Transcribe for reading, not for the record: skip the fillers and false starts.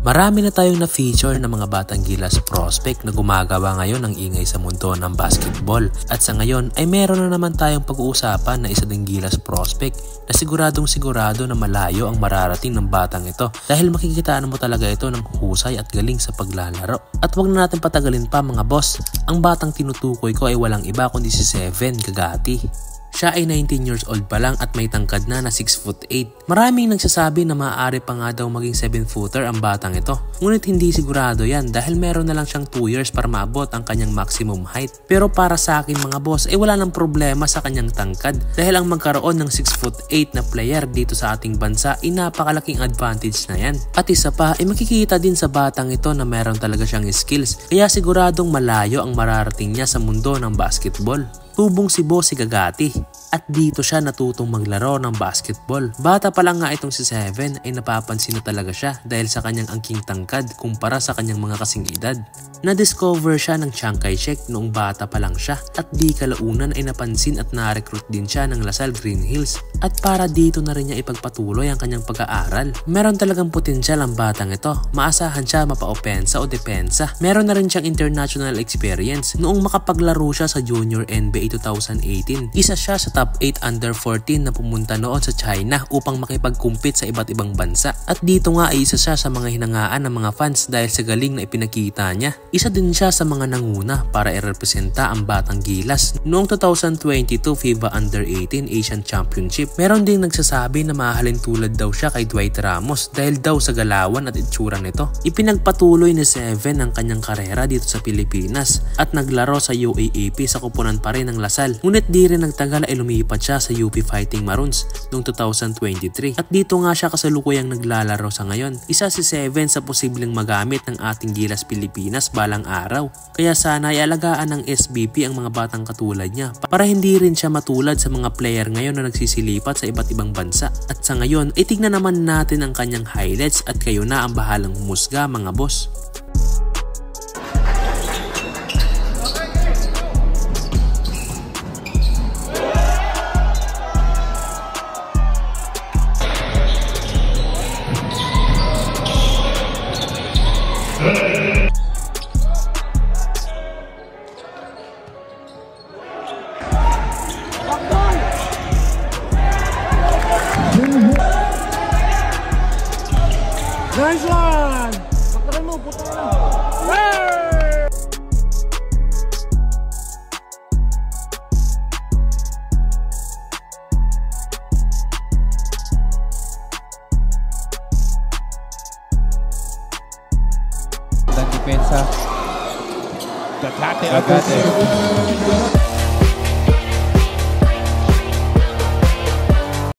Marami na tayong na-feature ng mga batang Gilas prospect na gumagawa ngayon ng ingay sa mundo ng basketball. At sa ngayon ay meron na naman tayong pag-uusapan na isa ding Gilas prospect na siguradong sigurado na malayo ang mararating ng batang ito dahil makikitaan mo talaga ito ng husay at galing sa paglalaro. At wag na natin patagalin pa mga boss, ang batang tinutukoy ko ay walang iba kundi si Seven Gagati. Siya ay 19 years old pa lang at may tangkad na 6'8". Maraming nagsasabi na maaari pa nga daw maging 7-footer ang batang ito. Ngunit hindi sigurado yan dahil meron na lang siyang 2 years para maabot ang kanyang maximum height. Pero para sa akin mga boss ay wala nang problema sa kanyang tangkad dahil ang magkaroon ng 6'8" na player dito sa ating bansa ay napakalaking advantage na yan. At isa pa ay makikita din sa batang ito na meron talaga siyang skills kaya siguradong malayo ang mararating niya sa mundo ng basketball. Tubong si Boss si Gagati at dito siya natutong maglaro ng basketball. Bata pa lang nga itong si Seven ay napapansin na talaga siya dahil sa kanyang angking tangkad kumpara sa kanyang mga kasing edad. Na-discover siya ng Chiang Kai-shek noong bata pa lang siya at di kalaunan ay napansin at na-recruit din siya ng LaSalle Green Hills at para dito na rin niya ipagpatuloy ang kanyang pag-aaral. Meron talagang potensyal ang batang ito. Maasahan siya mapa-opensa o depensa. Meron na rin siyang international experience noong makapaglaro siya sa Junior NBA 2018. Isa siya sa top 8 under 14 na pumunta noon sa China upang makipag-compete sa iba't ibang bansa. At dito nga ay isa siya sa mga hinangaan ng mga fans dahil sa galing na ipinakita niya. Isa din siya sa mga nanguna para irepresenta ang batang Gilas noong 2022 FIBA Under 18 Asian Championship. Meron ding nagsasabi na mahalin tulad daw siya kay Dwight Ramos dahil daw sa galawan at itsura nito. Ipinagpatuloy ni Seven ang kanyang karera dito sa Pilipinas at naglaro sa UAAP sa kupunan pa rin ng LaSalle. Ngunit di rin nagtagal ay lumipat siya sa UP Fighting Maroons noong 2023 at dito nga siya kasalukuyang naglalaro sa ngayon. Isa si Seven sa posibleng magamit ng ating Gilas Pilipinas balang araw. Kaya sana ay alagaan ng SBP ang mga batang katulad niya para hindi rin siya matulad sa mga player ngayon na nagsisilipat sa iba't ibang bansa. At sa ngayon ay tignan naman natin ang kanyang highlights at kayo na ang bahalang humusga mga boss. Nice one! Pataran mo, putaran mo! Dan depensa Gagati.